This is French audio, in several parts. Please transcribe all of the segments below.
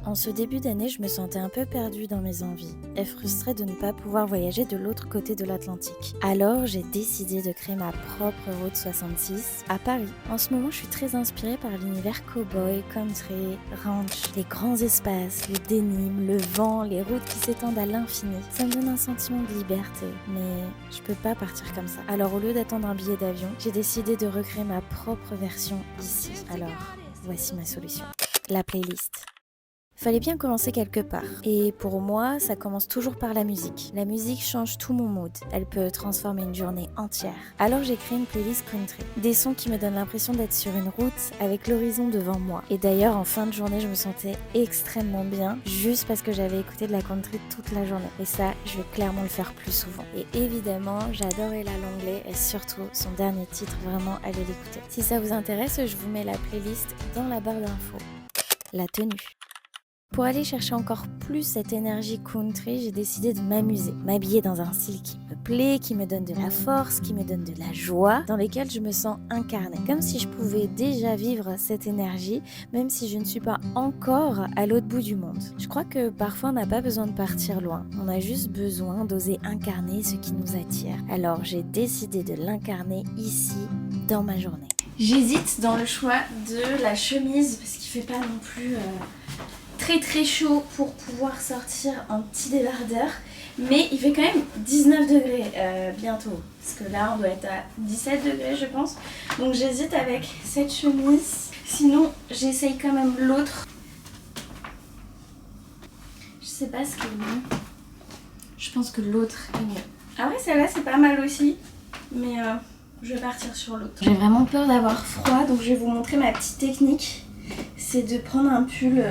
En ce début d'année, je me sentais un peu perdue dans mes envies et frustrée de ne pas pouvoir voyager de l'autre côté de l'Atlantique. Alors, j'ai décidé de créer ma propre route 66 à Paris. En ce moment, je suis très inspirée par l'univers cowboy, country, ranch, les grands espaces, le denim, le vent, les routes qui s'étendent à l'infini. Ça me donne un sentiment de liberté, mais je peux pas partir comme ça. Alors, au lieu d'attendre un billet d'avion, j'ai décidé de recréer ma propre version ici. Alors, voici ma solution. La playlist. Fallait bien commencer quelque part. Et pour moi, ça commence toujours par la musique. La musique change tout mon mood. Elle peut transformer une journée entière. Alors j'ai créé une playlist country. Des sons qui me donnent l'impression d'être sur une route avec l'horizon devant moi. Et d'ailleurs, en fin de journée, je me sentais extrêmement bien juste parce que j'avais écouté de la country toute la journée. Et ça, je vais clairement le faire plus souvent. Et évidemment, j'adore Ella Longley et surtout son dernier titre, vraiment, allez l'écouter. Si ça vous intéresse, je vous mets la playlist dans la barre d'infos. La tenue. Pour aller chercher encore plus cette énergie country, j'ai décidé de m'amuser, m'habiller dans un style qui me plaît, qui me donne de la force, qui me donne de la joie, dans lequel je me sens incarnée. Comme si je pouvais déjà vivre cette énergie, même si je ne suis pas encore à l'autre bout du monde. Je crois que parfois on n'a pas besoin de partir loin, on a juste besoin d'oser incarner ce qui nous attire. Alors j'ai décidé de l'incarner ici, dans ma journée. J'hésite dans le choix de la chemise, parce qu'il fait pas non plus... très chaud pour pouvoir sortir en petit débardeur, mais il fait quand même 19 degrés bientôt, parce que là on doit être à 17 degrés je pense, donc j'hésite avec cette chemise, sinon j'essaye quand même l'autre. Je sais pas ce qui est mieux, je pense que l'autre est mieux. Ah ouais, celle-là c'est pas mal aussi, mais je vais partir sur l'autre. J'ai vraiment peur d'avoir froid, donc je vais vous montrer ma petite technique, c'est de prendre un pull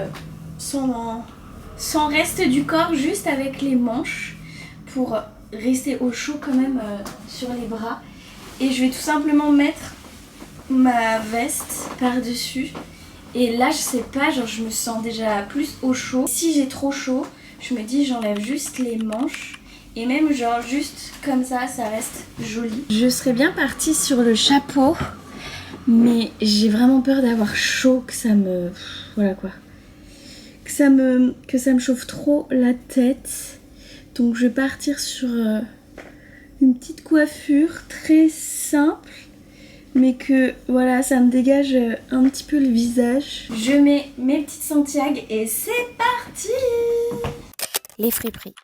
sans reste du corps, juste avec les manches pour rester au chaud quand même sur les bras, et je vais tout simplement mettre ma veste par dessus, et là je sais pas, genre je me sens déjà plus au chaud. Si j'ai trop chaud, je me dis j'enlève juste les manches, et même genre juste comme ça, ça reste joli. Je serais bien partie sur le chapeau, mais j'ai vraiment peur d'avoir chaud, que ça me... voilà quoi. Que ça me chauffe trop la tête, donc je vais partir sur une petite coiffure très simple, mais que voilà, ça me dégage un petit peu le visage. Je mets mes petites Santiago et c'est parti. Les friperies.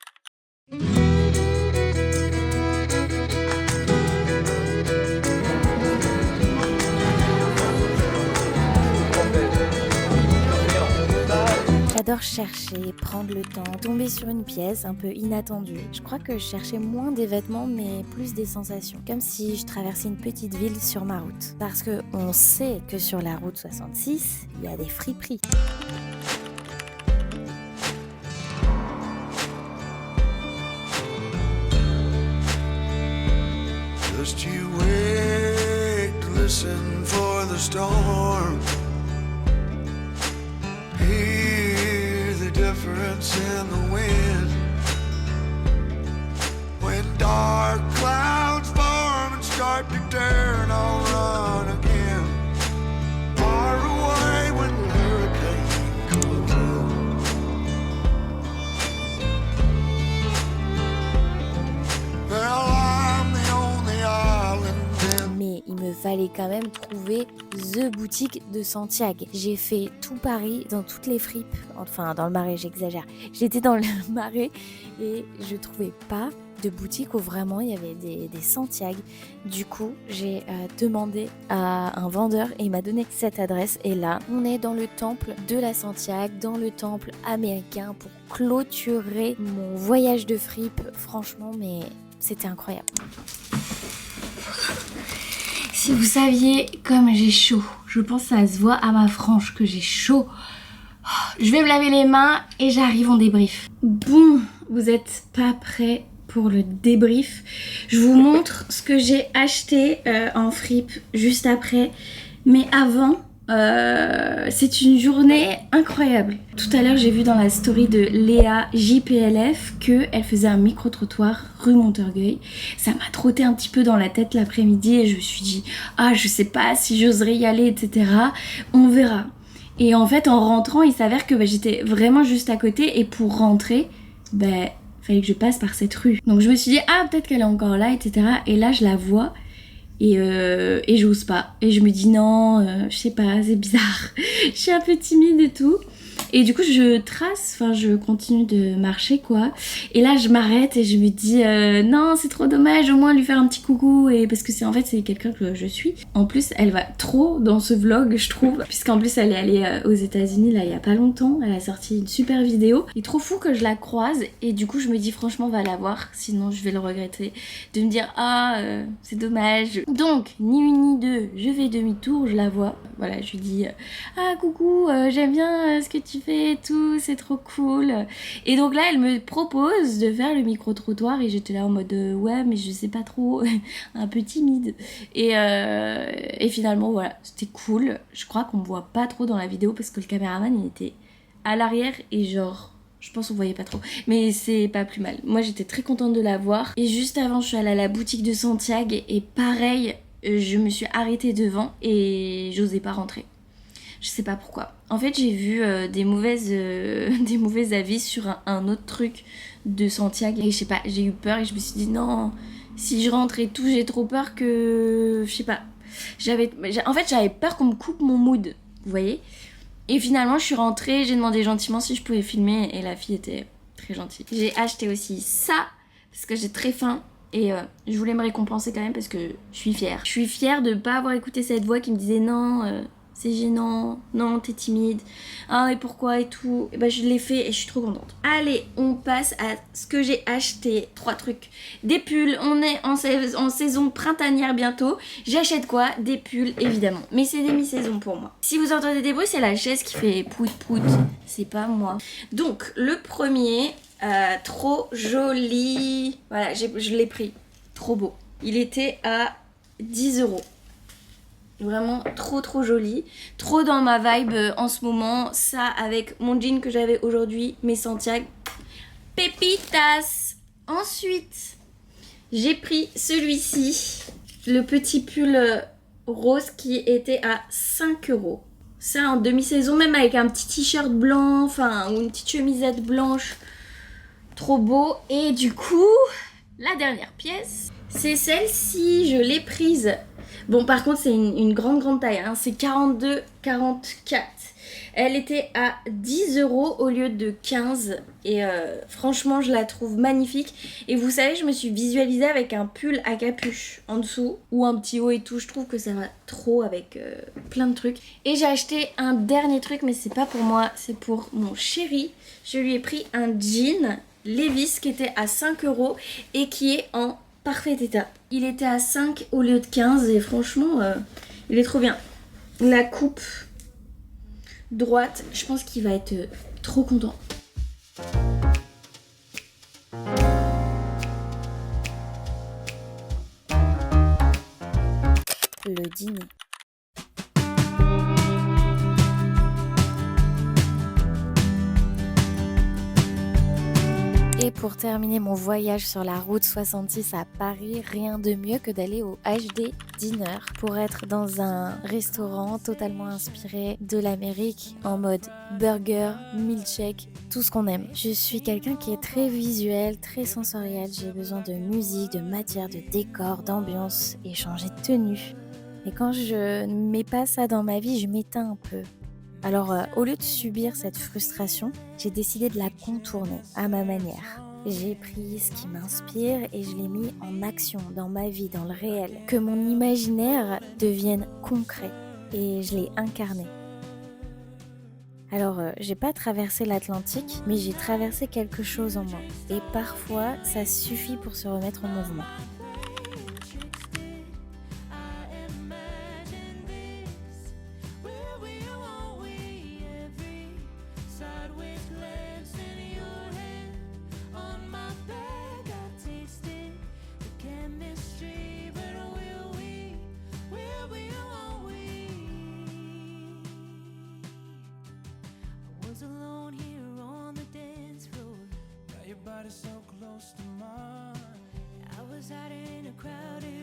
J'adore chercher, prendre le temps, tomber sur une pièce un peu inattendue. Je crois que je cherchais moins des vêtements mais plus des sensations. Comme si je traversais une petite ville sur ma route. Parce qu'on sait que sur la route 66, il y a des friperies. Just you wait, listen for the storm. Hear the difference in the wind. When dark clouds form and start to turn, I'll run again. Far away when the hurricane comes in. Well, I'm the only island in. Mais il me fallait quand même trouver the boutique de Santiago. J'ai fait tout Paris, dans toutes les fripes, enfin dans le Marais, j'exagère. J'étais dans le Marais et je trouvais pas de boutique où vraiment il y avait des Santiago. Du coup, j'ai demandé à un vendeur et il m'a donné cette adresse. Et là, on est dans le temple de la Santiago, dans le temple américain pour clôturer mon voyage de fripe. Franchement, mais c'était incroyable. Si vous saviez comme j'ai chaud, je pense que ça se voit à ma frange que j'ai chaud. Je vais me laver les mains et j'arrive en débrief. Bon, vous êtes pas prêts pour le débrief. Je vous montre ce que j'ai acheté en fripe juste après. Mais avant, c'est une journée incroyable. Tout à l'heure, j'ai vu dans la story de Léa JPLF qu'elle faisait un micro-trottoir rue Montorgueil. Ça m'a trotté un petit peu dans la tête l'après-midi et je me suis dit « Ah, je sais pas si j'oserais y aller, etc. On verra. » Et en fait, en rentrant, il s'avère que j'étais vraiment juste à côté. Et pour rentrer, fallait que je passe par cette rue. Donc je me suis dit, ah, peut-être qu'elle est encore là, etc. Et là, je la vois. Et j'ose pas. Et je me dis, non, je sais pas, c'est bizarre. Je suis un peu timide et tout. Et du coup, je continue de marcher, quoi. Et là, je m'arrête et je me dis, non, c'est trop dommage, au moins lui faire un petit coucou. Et parce que c'est quelqu'un que je suis. En plus, elle va trop dans ce vlog, je trouve. Puisqu'en plus, elle est allée aux États-Unis là, il y a pas longtemps. Elle a sorti une super vidéo. Il est trop fou que je la croise. Et du coup, je me dis, franchement, on va la voir. Sinon, je vais le regretter. De me dire, c'est dommage. Donc, ni une ni deux, je fais demi-tour, je la vois. Voilà, je lui dis, ah, coucou, j'aime bien ce que tu fais et tout, c'est trop cool. Et donc là, elle me propose de faire le micro-trottoir et j'étais là en mode ouais, mais je sais pas trop, un peu timide. Et finalement, voilà, c'était cool. Je crois qu'on me voit pas trop dans la vidéo parce que le caméraman, il était à l'arrière et genre... Je pense qu'on voyait pas trop, mais c'est pas plus mal. Moi, j'étais très contente de la voir. Et juste avant, je suis allée à la boutique de Santiago et pareil, je me suis arrêtée devant et j'osais pas rentrer. Je sais pas pourquoi. En fait, j'ai vu des mauvais avis sur un autre truc de Santiago. Et je sais pas, j'ai eu peur et je me suis dit non, si je rentre et tout, j'ai trop peur que... Je sais pas. En fait, j'avais peur qu'on me coupe mon mood, vous voyez. Et finalement, je suis rentrée, j'ai demandé gentiment si je pouvais filmer et la fille était très gentille. J'ai acheté aussi ça parce que j'ai très faim. Et je voulais me récompenser quand même parce que je suis fière. Je suis fière de pas avoir écouté cette voix qui me disait non, c'est gênant, non, t'es timide, ah et pourquoi et tout. Et je l'ai fait et je suis trop contente. Allez, on passe à ce que j'ai acheté. 3 trucs. Des pulls, on est en saison printanière bientôt. J'achète quoi? Des pulls, évidemment. Mais c'est des mi-saison pour moi. Si vous entendez des bruits, c'est la chaise qui fait pout pout. C'est pas moi. Donc, le premier... trop joli. Voilà, je l'ai pris. Trop beau. Il était à 10 €. Vraiment trop joli. Trop dans ma vibe en ce moment. Ça avec mon jean que j'avais aujourd'hui, mes Santiago. Pépitas. Ensuite, j'ai pris celui-ci. Le petit pull rose qui était à 5 €. Ça en demi-saison, même avec un petit t-shirt blanc, enfin, ou une petite chemisette blanche. Trop beau. Et du coup, la dernière pièce, c'est celle-ci. Je l'ai prise. Bon, par contre, c'est une grande taille. Hein. C'est 42-44. Elle était à 10 € au lieu de 15. Et franchement, je la trouve magnifique. Et vous savez, je me suis visualisée avec un pull à capuche en dessous. Ou un petit haut et tout. Je trouve que ça va trop avec plein de trucs. Et j'ai acheté un dernier truc, mais c'est pas pour moi. C'est pour mon chéri. Je lui ai pris un jean Levi's qui était à 5 € et qui est en parfait état. Il était à 5 au lieu de 15 et franchement, il est trop bien. La coupe droite, je pense qu'il va être trop content. Le dîner. Et pour terminer mon voyage sur la route 66 à Paris, rien de mieux que d'aller au HD Dinner pour être dans un restaurant totalement inspiré de l'Amérique en mode burger, milkshake, tout ce qu'on aime. Je suis quelqu'un qui est très visuel, très sensoriel, j'ai besoin de musique, de matière, de décor, d'ambiance et changer de tenue. Et quand je ne mets pas ça dans ma vie, je m'éteins un peu. Alors, au lieu de subir cette frustration, j'ai décidé de la contourner à ma manière. J'ai pris ce qui m'inspire et je l'ai mis en action dans ma vie, dans le réel. Que mon imaginaire devienne concret et je l'ai incarné. Alors, j'ai pas traversé l'Atlantique, mais j'ai traversé quelque chose en moi. Et parfois, ça suffit pour se remettre en mouvement. Alone here on the dance floor. Now your body's so close to mine. I was hiding in a crowded